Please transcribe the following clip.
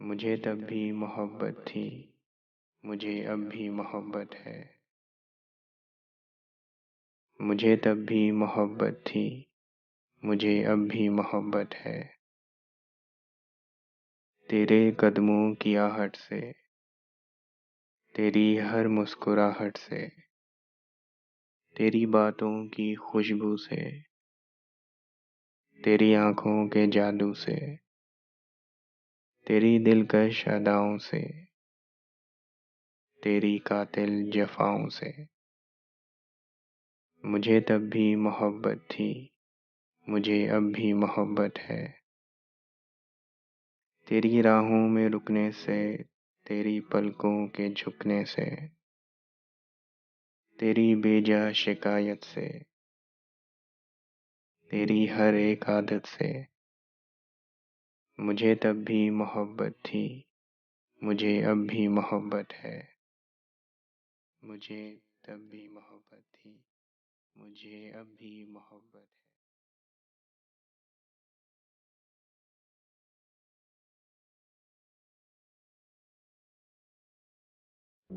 मुझे तब भी मोहब्बत थी, मुझे अब भी मोहब्बत है। मुझे तब भी मोहब्बत थी, मुझे अब भी मोहब्बत है। तेरे कदमों की आहट से, तेरी हर मुस्कुराहट से, तेरी बातों की खुशबू से, तेरी आंखों के जादू से, तेरी दिलकश अदाओं से, तेरी कातिल जफाओं से। मुझे तब भी मोहब्बत थी, मुझे अब भी मोहब्बत है। तेरी राहों में रुकने से, तेरी पलकों के झुकने से, तेरी बेजा शिकायत से, तेरी हर एक आदत से। मुझे तब भी मोहब्बत थी, मुझे अब भी मोहब्बत है। मुझे तब भी मोहब्बत थी, मुझे अब भी मोहब्बत है।